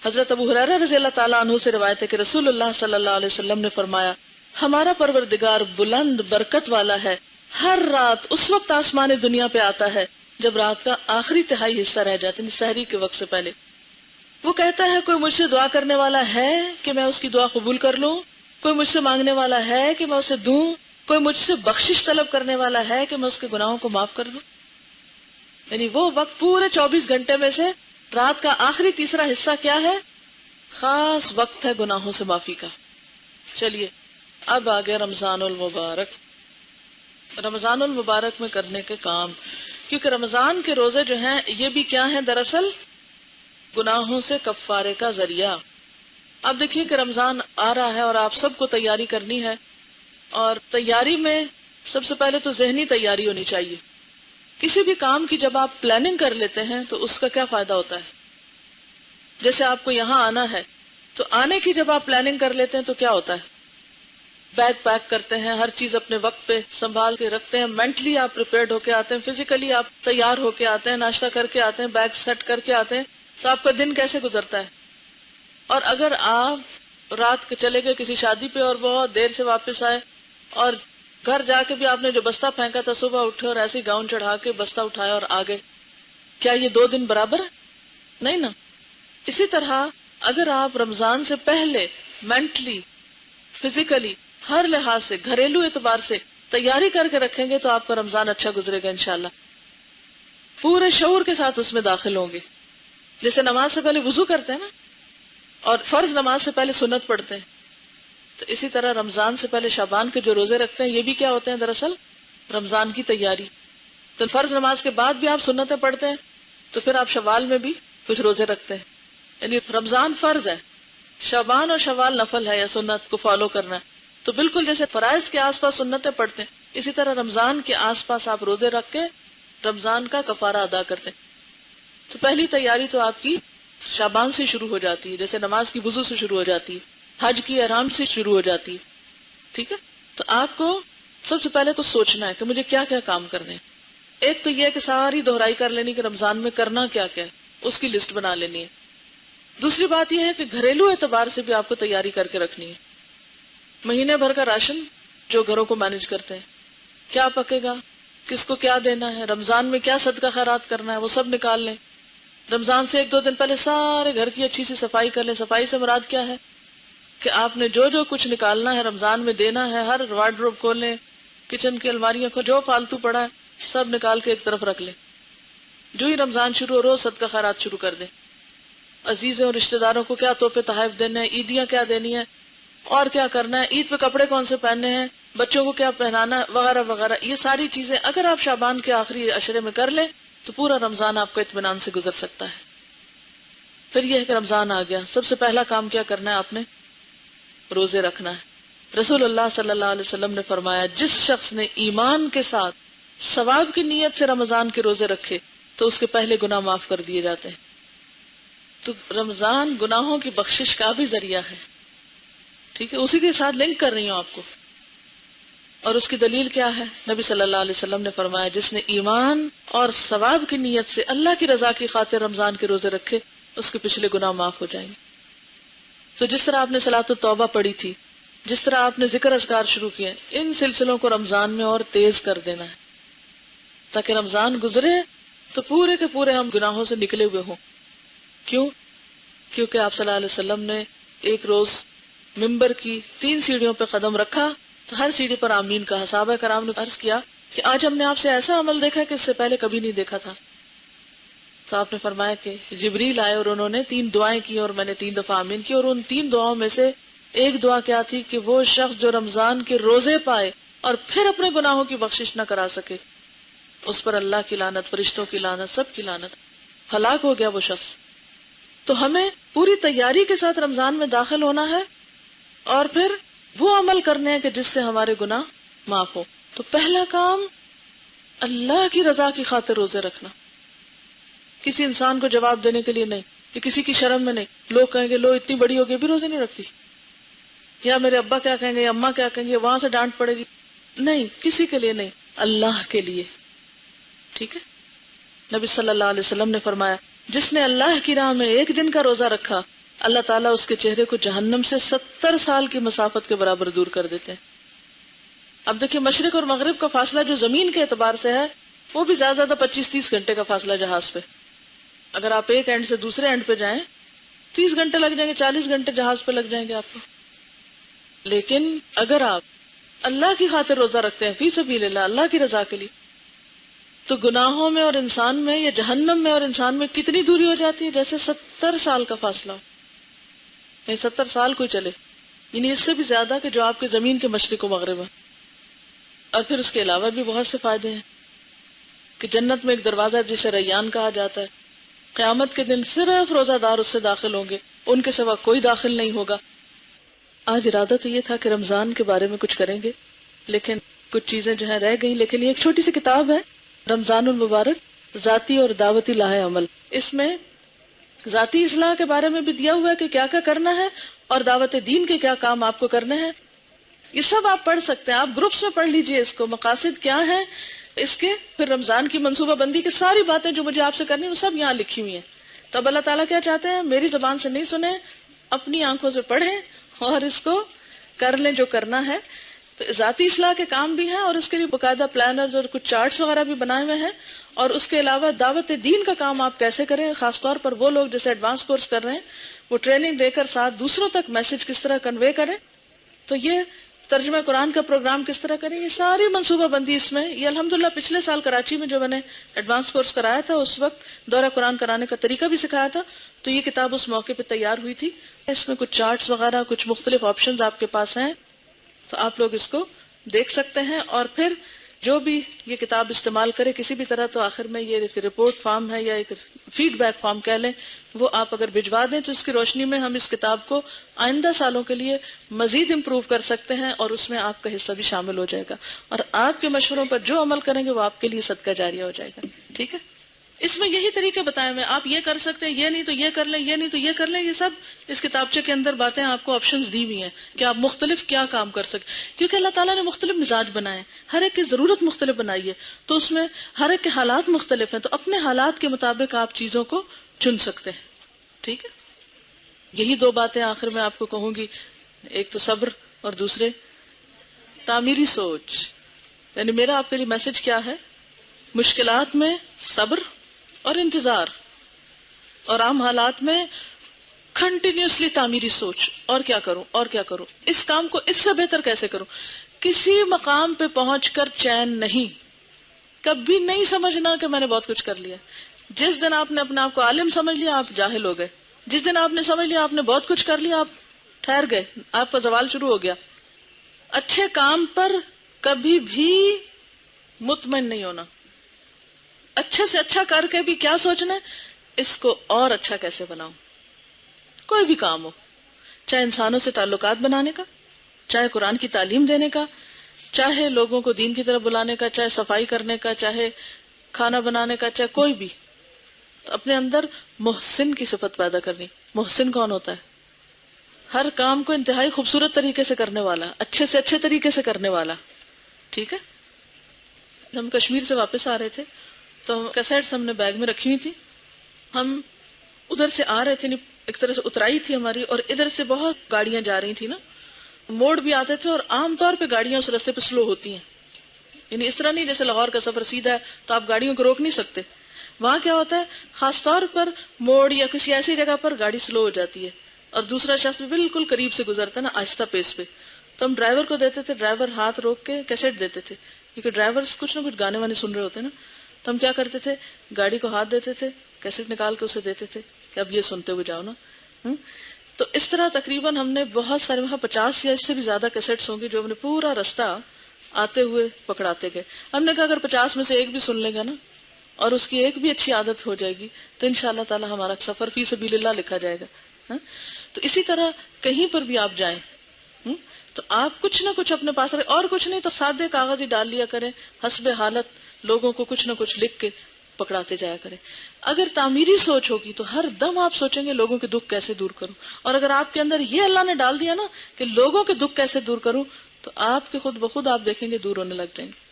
Speaker 1: حضرت ابو ہریرہ رضی اللہ تعالیٰ عنہ سے روایت ہے کہ رسول اللہ صلی اللہ علیہ وسلم نے فرمایا ہمارا پروردگار بلند برکت والا ہے، ہر رات اس وقت آسمان دنیا پہ آتا ہے جب رات کا آخری تہائی حصہ رہ جاتا ہے، سحری کے وقت سے پہلے. وہ کہتا ہے کوئی مجھ سے دعا کرنے والا ہے کہ میں اس کی دعا قبول کر لوں، کوئی مجھ سے مانگنے والا ہے کہ میں اسے دوں، کوئی مجھ سے بخشش طلب کرنے والا ہے کہ میں اس کے گناہوں کو معاف کر دوں. یعنی وہ وقت پورے 24 گھنٹے میں سے رات کا آخری تیسرا حصہ کیا ہے؟ خاص وقت ہے گناہوں سے معافی کا. چلیے اب آگے رمضان المبارک. رمضان المبارک میں کرنے کے کام، کیونکہ رمضان کے روزے جو ہیں یہ بھی کیا ہیں؟ دراصل گناہوں سے کفارے کا ذریعہ. اب دیکھیے کہ رمضان آ رہا ہے اور آپ سب کو تیاری کرنی ہے، اور تیاری میں سب سے پہلے تو ذہنی تیاری ہونی چاہیے. کسی بھی کام کی جب آپ پلاننگ کر لیتے ہیں تو اس کا کیا فائدہ ہوتا ہے؟ جیسے آپ کو یہاں آنا ہے تو آنے کی جب آپ پلاننگ کر لیتے ہیں تو کیا ہوتا ہے؟ بیگ پیک کرتے ہیں، ہر چیز اپنے وقت پہ سنبھال کے رکھتے ہیں، مینٹلی آپ پریپیئرڈ ہو کے آتے ہیں، فزیکلی آپ تیار ہو کے آتے ہیں، ناشتہ کر کے آتے ہیں، بیگ سیٹ کر کے آتے ہیں. تو آپ کا دن کیسے گزرتا ہے؟ اور اگر آپ رات کے چلے گئے کسی شادی پہ اور بہت دیر سے واپس آئے اور گھر جا کے بھی آپ نے جو بستہ پھینکا تھا، صبح اٹھے اور ایسے گاؤن چڑھا کے بستہ اٹھایا اور آ گئے، کیا یہ 2 دن برابر ہے؟ نہیں نا. اسی طرح اگر آپ رمضان سے پہلے مینٹلی، فزیکلی، ہر لحاظ سے، گھریلو اعتبار سے تیاری کر کے رکھیں گے تو آپ کا رمضان اچھا گزرے گا انشاءاللہ. پورے شعور کے ساتھ اس میں داخل ہوں گے. جیسے نماز سے پہلے وضو کرتے ہیں نا، اور فرض نماز سے پہلے سنت پڑھتے ہیں، تو اسی طرح رمضان سے پہلے شعبان کے جو روزے رکھتے ہیں یہ بھی کیا ہوتے ہیں؟ دراصل رمضان کی تیاری. تو فرض نماز کے بعد بھی آپ سنتیں پڑھتے ہیں تو پھر آپ شوال میں بھی کچھ روزے رکھتے ہیں. یعنی رمضان فرض ہے شعبان اور شوال نفل ہے یا سنت کو فالو کرنا ہے، تو بالکل جیسے فرائض کے آس پاس سنتیں پڑھتے ہیں، اسی طرح رمضان کے آس پاس آپ روزے رکھ کے رمضان کا کفارہ ادا کرتے ہیں۔ تو پہلی تیاری تو آپ کی شعبان سے شروع ہو جاتی ہے، جیسے نماز کی وضو سے شروع ہو جاتی ہے، حج کی احرام سے شروع ہو جاتی ہے، ٹھیک ہے۔ تو آپ کو سب سے پہلے کچھ سوچنا ہے کہ مجھے کیا کیا کام کرنے ہیں۔ ایک تو یہ ہے کہ ساری دہرائی کر لینی کہ رمضان میں کرنا کیا کیا ہے، اس کی لسٹ بنا لینی ہے۔ دوسری بات یہ ہے کہ گھریلو اعتبار سے بھی آپ کو تیاری کر کے رکھنی ہے۔ مہینے بھر کا راشن جو گھروں کو مینج کرتے ہیں، کیا پکے گا، کس کو کیا دینا ہے، رمضان میں کیا صدقہ خیرات کرنا ہے، وہ سب نکال لیں۔ رمضان سے 1-2 دن پہلے سارے گھر کی اچھی سی صفائی کر لیں۔ صفائی سے مراد کیا ہے کہ آپ نے جو جو کچھ نکالنا ہے رمضان میں دینا ہے، ہر وارڈروب کھول لیں، کچن کی الماریوں کو جو فالتو پڑا ہے سب نکال کے ایک طرف رکھ لیں۔ جو ہی رمضان شروع ہو روز صدقہ خیرات شروع کر دیں۔ عزیزوں اور رشتہ داروں کو کیا تحفے تحائف دینے ہیں، عیدیاں کیا دینی ہے اور کیا کرنا ہے، عید پہ کپڑے کون سے پہننے ہیں، بچوں کو کیا پہنانا ہے، وغیرہ وغیرہ۔ یہ ساری چیزیں اگر آپ شعبان کے آخری عشرے میں کر لیں تو پورا رمضان آپ کا اطمینان سے گزر سکتا ہے۔ پھر یہ ہے کہ رمضان آ گیا، سب سے پہلا کام کیا کرنا ہے، آپ نے روزے رکھنا ہے۔ رسول اللہ صلی اللہ علیہ وسلم نے فرمایا جس شخص نے ایمان کے ساتھ ثواب کی نیت سے رمضان کے روزے رکھے تو اس کے پہلے گناہ معاف کر دیے جاتے ہیں۔ تو رمضان گناہوں کی بخشش کا بھی ذریعہ ہے، ٹھیک ہے، اسی کے ساتھ لنک کر رہی ہوں آپ کو۔ اور اس کی دلیل کیا ہے؟ نبی صلی اللہ علیہ وسلم نے فرمایا جس نے ایمان اور ثواب کی نیت سے اللہ کی رضا کی خاطر رمضان کے روزے رکھے اس کے پچھلے گناہ معاف ہو جائیں گے۔ تو جس طرح آپ نے صلاۃ التوبہ پڑھی تھی، جس طرح آپ نے ذکر اذکار شروع کیے، ان سلسلوں کو رمضان میں اور تیز کر دینا ہے تاکہ رمضان گزرے تو پورے کے پورے ہم گناہوں سے نکلے ہوئے ہوں۔ کیوں؟ کیونکہ آپ صلی اللہ علیہ وسلم نے ایک روز ممبر کی 3 سیڑھیوں پہ قدم رکھا تو ہر سیڑھی پر آمین کہا۔ صحابہ کرام نے عرض کیا کہ آج ہم نے آپ سے ایسا عمل دیکھا کہ اس سے پہلے کبھی نہیں دیکھا تھا۔ تو آپ نے فرمایا کہ جبریل آئے اور انہوں نے 3 دعائیں کی اور میں نے 3 دفعہ آمین کی، اور ان 3 دعاؤں میں سے ایک دعا کیا تھی کہ وہ شخص جو رمضان کے روزے پائے اور پھر اپنے گناہوں کی بخشش نہ کرا سکے، اس پر اللہ کی لعنت، فرشتوں کی لعنت، سب کی لعنت، ہلاک ہو گیا وہ شخص۔ تو ہمیں پوری تیاری کے ساتھ رمضان میں داخل ہونا ہے اور پھر وہ عمل کرنے ہیں کہ جس سے ہمارے گناہ معاف ہو۔ تو پہلا کام اللہ کی رضا کی خاطر روزے رکھنا، کسی انسان کو جواب دینے کے لیے نہیں، کہ کسی کی شرم میں نہیں۔ لوگ کہیں گے لو اتنی بڑی ہوگی بھی روزے نہیں رکھتی، یا میرے ابا کیا کہیں گے، یا اماں کیا کہیں گے، وہاں سے ڈانٹ پڑے گی۔ نہیں، کسی کے لیے نہیں، اللہ کے لیے، ٹھیک ہے۔ نبی صلی اللہ علیہ وسلم نے فرمایا جس نے اللہ کی راہ میں 1 دن کا روزہ رکھا اللہ تعالیٰ اس کے چہرے کو جہنم سے 70 سال کی مسافت کے برابر دور کر دیتے ہیں۔ اب دیکھیں مشرق اور مغرب کا فاصلہ جو زمین کے اعتبار سے ہے وہ بھی زیادہ زیادہ 25-30 گھنٹے کا فاصلہ جہاز پہ۔ اگر آپ ایک اینڈ سے دوسرے اینڈ پہ جائیں 30 گھنٹے لگ جائیں گے، 40 گھنٹے جہاز پہ لگ جائیں گے آپ کو۔ لیکن اگر آپ اللہ کی خاطر روزہ رکھتے ہیں فی سبیل اللہ، اللہ کی رضا کے لیے، تو گناہوں میں اور انسان میں، یا جہنم میں اور انسان میں کتنی دوری ہو جاتی ہے؟ جیسے 70 سال کا فاصلہ ہو، یعنی 70 سال کوئی چلے، یعنی اس سے بھی زیادہ کہ جو آپ کے زمین کے مشرق و مغرب ہے۔ اور پھر اس کے علاوہ بھی بہت سے فائدے ہیں کہ جنت میں ایک دروازہ ہے جسے ریان کہا جاتا ہے، قیامت کے دن صرف روزہ دار اس سے داخل ہوں گے، ان کے سوا کوئی داخل نہیں ہوگا۔ آج ارادہ تو یہ تھا کہ رمضان کے بارے میں کچھ کریں گے، لیکن کچھ چیزیں جو ہیں رہ گئیں۔ لیکن یہ ایک چھوٹی سی کتاب ہے رمضان المبارک، ذاتی اور دعوتی لاہ عمل۔ اس میں ذاتی اصلاح کے بارے میں بھی دیا ہوا ہے کہ کیا کیا کرنا ہے، اور دعوت دین کے کیا کام آپ کو کرنے ہیں۔ یہ سب آپ پڑھ سکتے ہیں، آپ گروپس میں پڑھ لیجئے اس کو، مقاصد کیا ہے اس کے، پھر رمضان کی منصوبہ بندی کی ساری باتیں جو مجھے آپ سے کرنی وہ سب یہاں لکھی ہوئی ہیں۔ تو اب اللہ تعالیٰ کیا چاہتے ہیں؟ میری زبان سے نہیں سنیں، اپنی آنکھوں سے پڑھیں اور اس کو کر لیں جو کرنا ہے۔ تو ذاتی اصلاح کے کام بھی ہیں اور اس کے لیے باقاعدہ پلانرز اور کچھ چارٹس وغیرہ بھی بنائے ہوئے ہیں، اور اس کے علاوہ دعوت دین کا کام آپ کیسے کریں، خاص طور پر وہ لوگ جیسے ایڈوانس کورس کر رہے ہیں وہ ٹریننگ دے کر ساتھ دوسروں تک میسج کس طرح کنوے کریں، تو یہ ترجمہ قرآن کا پروگرام کس طرح کریں، یہ ساری منصوبہ بندی اس میں۔ یہ الحمدللہ پچھلے سال کراچی میں جو میں نے ایڈوانس کورس کرایا تھا اس وقت دورہ قرآن کرانے کا طریقہ بھی سکھایا تھا، تو یہ کتاب اس موقع پہ تیار ہوئی تھی۔ اس میں کچھ چارٹس وغیرہ، کچھ مختلف آپشنز آپ کے پاس ہیں، تو آپ لوگ اس کو دیکھ سکتے ہیں۔ اور پھر جو بھی یہ کتاب استعمال کرے کسی بھی طرح، تو آخر میں یہ ایک رپورٹ فارم ہے یا ایک فیڈ بیک فارم کہہ لیں، وہ آپ اگر بھجوا دیں تو اس کی روشنی میں ہم اس کتاب کو آئندہ سالوں کے لیے مزید امپروو کر سکتے ہیں، اور اس میں آپ کا حصہ بھی شامل ہو جائے گا، اور آپ کے مشوروں پر جو عمل کریں گے وہ آپ کے لیے صدقہ جاریہ ہو جائے گا. ٹھیک ہے؟ اس میں یہی طریقے بتائے ہوئے، آپ یہ کر سکتے ہیں، یہ نہیں تو یہ کر لیں، یہ نہیں تو یہ کر لیں. یہ سب اس کتابچے کے اندر باتیں آپ کو آپشنز دی ہوئی ہیں کہ آپ مختلف کیا کام کر سکتے، کیونکہ اللہ تعالیٰ نے مختلف مزاج بنائے ہیں، ہر ایک کی ضرورت مختلف بنائی ہے، تو اس میں ہر ایک کے حالات مختلف ہیں، تو اپنے حالات کے مطابق آپ چیزوں کو چن سکتے ہیں. ٹھیک ہے؟ یہی دو باتیں آخر میں آپ کو کہوں گی، ایک تو صبر اور دوسرے تعمیری سوچ. یعنی میرا آپ کے لیے میسج کیا ہے؟ مشکلات میں صبر اور انتظار، اور عام حالات میں کنٹینیوسلی تعمیری سوچ. اور کیا کروں اور کیا کروں، اس کام کو اس سے بہتر کیسے کروں. کسی مقام پہ پہنچ کر چین نہیں، کبھی نہیں سمجھنا کہ میں نے بہت کچھ کر لیا. جس دن آپ نے اپنے آپ کو عالم سمجھ لیا آپ جاہل ہو گئے، جس دن آپ نے سمجھ لیا آپ نے بہت کچھ کر لیا آپ ٹھہر گئے، آپ کا زوال شروع ہو گیا. اچھے کام پر کبھی بھی مطمئن نہیں ہونا، اچھے سے اچھا کر کے بھی کیا سوچنا ہے، اس کو اور اچھا کیسے بناؤں. کوئی بھی کام ہو، چاہے انسانوں سے تعلقات بنانے کا، چاہے قرآن کی تعلیم دینے کا، چاہے لوگوں کو دین کی طرف بلانے کا، چاہے صفائی کرنے کا، چاہے کھانا بنانے کا، چاہے کوئی بھی، تو اپنے اندر محسن کی صفت پیدا کرنی. محسن کون ہوتا ہے؟ ہر کام کو انتہائی خوبصورت طریقے سے کرنے والا، اچھے سے اچھے طریقے سے کرنے والا. ٹھیک ہے؟ ہم کشمیر سے واپس آ رہے تھے تو کیسٹس ہم نے بیگ میں رکھی ہوئی تھی. ہم ادھر سے آ رہے تھے، ایک طرح سے اترائی تھی ہماری، اور ادھر سے بہت گاڑیاں جا رہی تھی نا، موڑ بھی آتے تھے، اور عام طور پہ گاڑیاں اس راستے پہ سلو ہوتی ہیں. یعنی اس طرح نہیں جیسے لاہور کا سفر سیدھا ہے تو آپ گاڑیوں کو روک نہیں سکتے. وہاں کیا ہوتا ہے، خاص طور پر موڑ یا کسی ایسی جگہ پر گاڑی سلو ہو جاتی ہے، اور دوسرا شخص بھی بالکل قریب سے گزرتا ہے نا آہستہ پیس پہ، تو ہم ڈرائیور کو دیتے تھے، ڈرائیور ہاتھ روک کے کیسٹ دیتے تھے، کیونکہ ڈرائیور کچھ نہ کچھ گانے وانے سن رہے ہوتے ہیں نا. تو ہم کیا کرتے تھے، گاڑی کو ہاتھ دیتے تھے، کیسٹ نکال کے اسے دیتے تھے کہ اب یہ سنتے ہوئے جاؤ نا. تو اس طرح تقریباً ہم نے بہت سارے، وہاں 50 یا اس سے بھی زیادہ کیسٹس ہوں گے جو ہم نے پورا رستہ آتے ہوئے پکڑاتے گئے. ہم نے کہا اگر 50 میں سے ایک بھی سن لے گا نا، اور اس کی ایک بھی اچھی عادت ہو جائے گی، تو انشاءاللہ تعالی ہمارا سفر فی سبیل اللہ لکھا جائے گا. تو اسی طرح کہیں پر بھی آپ جائیں تو آپ کچھ نہ کچھ اپنے پاس رکھیں، اور کچھ نہیں تو سادے کاغذ ہی ڈال لیا کریں، حسب حالت لوگوں کو کچھ نہ کچھ لکھ کے پکڑاتے جایا کریں. اگر تعمیری سوچ ہوگی تو ہر دم آپ سوچیں گے لوگوں کے دکھ کیسے دور کروں، اور اگر آپ کے اندر یہ اللہ نے ڈال دیا نا کہ لوگوں کے دکھ کیسے دور کروں، تو آپ کے خود بخود آپ دیکھیں گے دور ہونے لگ جائیں گے.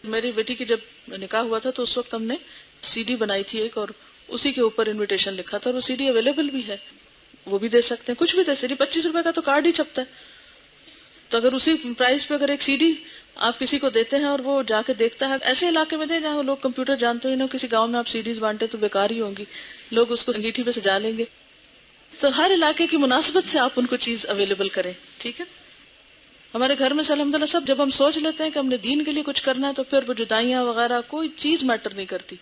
Speaker 1: میری بیٹی کی جب نکاح ہوا تھا تو اس وقت ہم نے سی ڈی بنائی تھی ایک، اور اسی کے اوپر انویٹیشن لکھا تھا، اور وہ سی ڈی اویلیبل بھی ہے، وہ بھی دے سکتے ہیں، کچھ بھی دے سکتے. 25 روپے کا تو کارڈ ہی چھپتا ہے، تو اگر اسی پرائز پہ اگر ایک سی ڈی آپ کسی کو دیتے ہیں اور وہ جا کے دیکھتا ہے، ایسے علاقے میں دیں جہاں لوگ کمپیوٹر جانتے ہیں، کسی گاؤں میں آپ سی ڈیز بانٹے تو بیکار ہی ہوں گی، لوگ اس کو انگیٹھی پہ سجا لیں گے. تو ہر علاقے کی مناسبت سے آپ ان کو چیز اویلیبل کریں. ٹھیک ہے؟ ہمارے گھر میں سے الحمدللہ سب جب ہم سوچ لیتے ہیں کہ ہم نے دین کے لیے کچھ کرنا ہے تو پھر وہ جدائیاں وغیرہ کوئی چیز میٹر نہیں کرتی،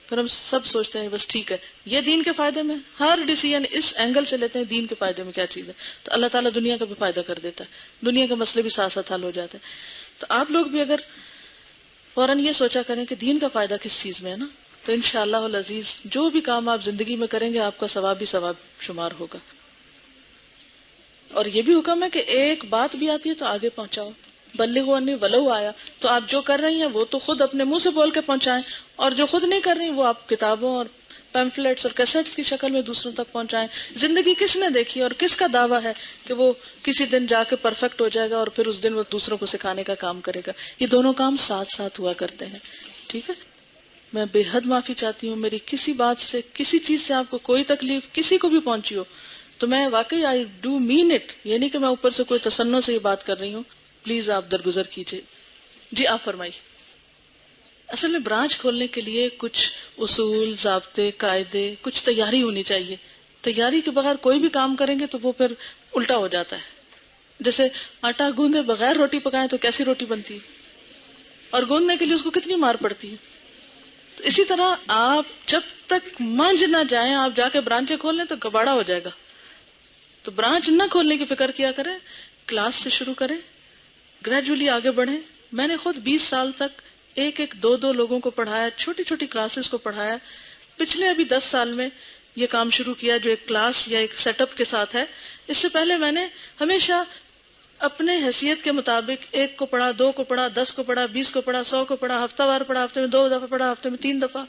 Speaker 1: پھر ہم سب سوچتے ہیں بس ٹھیک ہے یہ دین کے فائدے میں، ہر ڈیسیژن اس اینگل سے لیتے ہیں دین کے فائدے میں کیا چیز ہے، تو اللہ تعالیٰ دنیا کا بھی فائدہ کر دیتا ہے، دنیا کے مسئلے بھی ساتھ ساتھ حل ہو جاتے ہیں. تو آپ لوگ بھی اگر فوراً یہ سوچا کریں کہ دین کا فائدہ کس چیز میں ہے نا، تو انشاءاللہ العزیز جو بھی کام آپ زندگی میں کریں گے آپ کا ثواب ہی ثواب شمار ہوگا. اور یہ بھی حکم ہے کہ ایک بات بھی آتی ہے تو آگے پہنچاؤ، بلغوا انی ولو آیا، تو آپ جو کر رہی ہیں وہ تو خود اپنے منہ سے بول کے پہنچائیں، اور جو خود نہیں کر رہی وہ آپ کتابوں اور پیمفلیٹس اور کیسٹس کی شکل میں دوسروں تک پہنچائیں. زندگی کس نے دیکھی اور کس کا دعویٰ ہے کہ وہ کسی دن جا کے پرفیکٹ ہو جائے گا اور پھر اس دن وہ دوسروں کو سکھانے کا کام کرے گا. یہ دونوں کام ساتھ ساتھ ہوا کرتے ہیں. ٹھیک ہے؟ میں بے حد معافی چاہتی ہوں، میری کسی بات سے کسی چیز سے آپ کو کوئی تکلیف کسی کو بھی پہنچی ہو تو میں واقعی آئی ڈو مین اٹ، یہ نہیں کہ میں اوپر سے کوئی تصنع سے یہ بات کر رہی ہوں، پلیز آپ درگزر کیجئے. جی آپ فرمائیے. اصل میں برانچ کھولنے کے لیے کچھ اصول، ضابطے، قاعدے، کچھ تیاری ہونی چاہیے. تیاری کے بغیر کوئی بھی کام کریں گے تو وہ پھر الٹا ہو جاتا ہے. جیسے آٹا گوندے بغیر روٹی پکائیں تو کیسی روٹی بنتی ہے، اور گوندنے کے لیے اس کو کتنی مار پڑتی ہے. تو اسی طرح آپ جب تک منج نہ جائیں، آپ جا کے برانچیں کھول لیں تو کباڑا ہو جائے گا. تو برانچ نہ کھولنے کی فکر کیا کریں، کلاس سے شروع کریں، گریجولی آگے بڑھیں، میں نے خود 20 سال تک ایک ایک دو دو لوگوں کو پڑھایا، چھوٹی چھوٹی کلاسز کو پڑھایا. پچھلے ابھی 10 سال میں یہ کام شروع کیا جو ایک کلاس یا ایک سیٹ اپ کے ساتھ ہے. اس سے پہلے میں نے ہمیشہ اپنے حیثیت کے مطابق ایک کو پڑھا، دو کو پڑھا، 10 کو پڑھا، 20 کو پڑھا، 100 کو پڑھا، ہفتہ وار پڑھا، ہفتے میں 2 دفعہ پڑھا، ہفتے میں 3 دفعہ،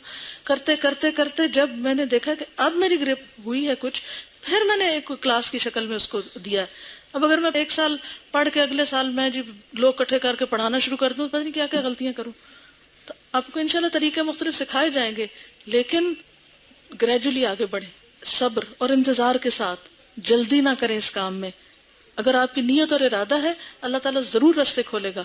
Speaker 1: کرتے کرتے کرتے جب میں نے دیکھا کہ اب میری گرپ ہوئی ہے کچھ، پھر میں نے ایک کلاس کی شکل میں اس کو دیا. اب اگر میں 1 سال پڑھ کے اگلے سال میں جی لوگ اکٹھے کر کے پڑھانا شروع کر دوں، پتہ نہیں کیا کیا غلطیاں کروں. تو آپ کو انشاءاللہ طریقے مختلف سکھائے جائیں گے، لیکن گریجولی آگے بڑھیں، صبر اور انتظار کے ساتھ. جلدی نہ کریں اس کام میں. اگر آپ کی نیت اور ارادہ ہے اللہ تعالیٰ ضرور راستے کھولے گا.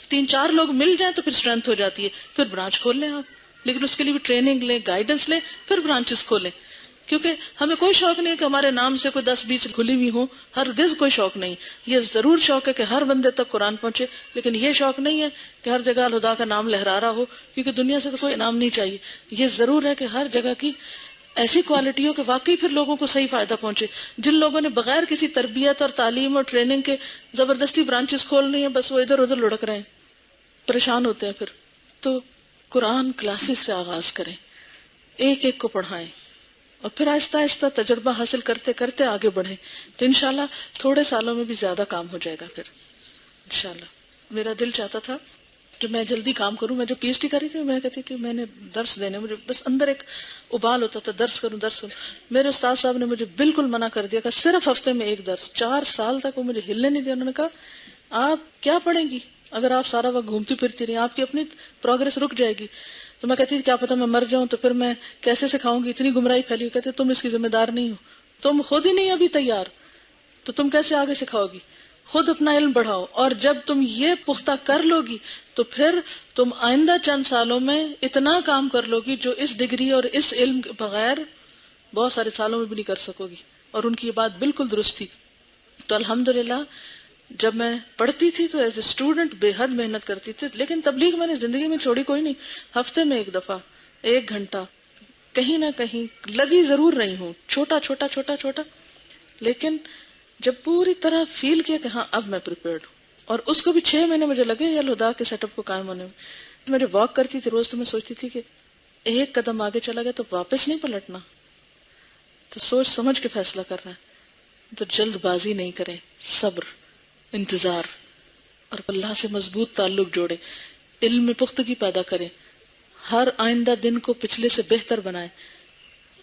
Speaker 1: 3-4 لوگ مل جائیں تو پھر اسٹرینتھ ہو جاتی ہے، پھر برانچ کھول لیں آپ. لیکن اس کے لیے بھی ٹریننگ لیں، گائیڈنس لیں، پھر برانچز کھولیں. کیونکہ ہمیں کوئی شوق نہیں کہ ہمارے نام سے کوئی 10-20 کھلی ہوئی ہوں، ہرگز کوئی شوق نہیں. یہ ضرور شوق ہے کہ ہر بندے تک قرآن پہنچے، لیکن یہ شوق نہیں ہے کہ ہر جگہ الہدا کا نام لہرا رہا ہو، کیونکہ دنیا سے تو کوئی انعام نہیں چاہیے. یہ ضرور ہے کہ ہر جگہ کی ایسی کوالٹی ہو کہ واقعی پھر لوگوں کو صحیح فائدہ پہنچے. جن لوگوں نے بغیر کسی تربیت اور تعلیم اور ٹریننگ کے زبردستی برانچز کھول رہی ہیں، بس وہ ادھر ادھر لڑک رہے ہیں، پریشان ہوتے ہیں. پھر تو قرآن کلاسز سے آغاز کریں، ایک ایک کو پڑھائیں، اور پھر آہستہ آہستہ تجربہ حاصل کرتے کرتے آگے بڑھیں. تو انشاءاللہ تھوڑے سالوں میں بھی زیادہ کام ہو جائے گا. پھر انشاءاللہ میرا دل چاہتا تھا کہ میں جلدی کام کروں. میں جو پی ایچ ڈی کری تھی میں کہتی تھی میں نے درس دینے، مجھے بس اندر ایک ابال ہوتا تھا درس کروں درس کروں. میرے استاد صاحب نے مجھے بالکل منع کر دیا کہ صرف ہفتے میں ایک درس. 4 سال تک وہ مجھے ہلنے نہیں دیا. انہوں نے کہا آپ کیا پڑھیں گی اگر آپ سارا وقت گھومتی پھرتی رہی، آپ کی اپنی پروگرس رک جائے گی. تو میں کہتی تھی کیا پتا میں مر جاؤں تو پھر میں کیسے سکھاؤں گی، اتنی گمراہی پھیلی. کہتے تم اس کی ذمہ دار نہیں ہو، تم خود ہی نہیں ابھی تیار، تو تم کیسے آگے سکھاؤ گی. خود اپنا علم بڑھاؤ، اور جب تم یہ پختہ کر لو گی تو پھر تم آئندہ چند سالوں میں اتنا کام کر لو گی جو اس ڈگری اور اس علم کے بغیر بہت سارے سالوں میں بھی نہیں کر سکو گی. اور ان کی یہ بات بالکل درست تھی. تو الحمدللہ جب میں پڑھتی تھی تو ایز اے اسٹوڈنٹ بے حد محنت کرتی تھی، لیکن تبلیغ میں نے زندگی میں چھوڑی کوئی نہیں. ہفتے میں ایک دفعہ 1 گھنٹہ کہیں نہ کہیں لگی ضرور رہی ہوں، چھوٹا چھوٹا چھوٹا چھوٹا. لیکن جب پوری طرح فیل کیا کہ ہاں اب میں پریپیئرڈ ہوں، اور اس کو بھی 6 مہینے مجھے لگے یا الہدا کے سیٹ اپ کو قائم ہونے میں. میں جب واک کرتی تھی روز تو میں سوچتی تھی کہ ایک قدم آگے چلا گیا تو واپس نہیں پلٹنا، تو سوچ سمجھ کے فیصلہ کرنا ہے. تو جلد بازی نہیں کریں، صبر، انتظار، اور اللہ سے مضبوط تعلق جوڑے، علم میں پختگی پیدا کریں، ہر آئندہ دن کو پچھلے سے بہتر بنائیں.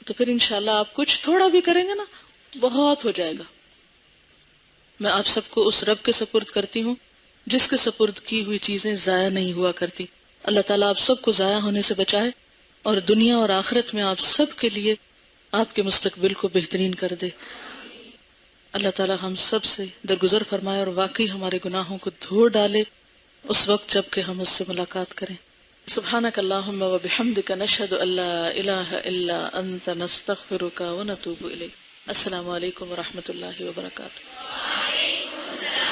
Speaker 1: تو پھر انشاءاللہ آپ کچھ تھوڑا بھی کریں گے نا بہت ہو جائے گا. میں آپ سب کو اس رب کے سپرد کرتی ہوں جس کے سپرد کی ہوئی چیزیں ضائع نہیں ہوا کرتی. اللہ تعالیٰ آپ سب کو ضائع ہونے سے بچائے، اور دنیا اور آخرت میں آپ سب کے لیے آپ کے مستقبل کو بہترین کر دے. اللہ تعالیٰ ہم سب سے درگزر فرمائے اور واقعی ہمارے گناہوں کو دھو ڈالے اس وقت جب کہ ہم اس سے ملاقات کریں. سبحانک اللہم و بحمدک نشہد ان لا الہ الا انت نستغفرک و نتوب الیک. السلام علیکم و رحمۃ اللہ وبرکاتہ.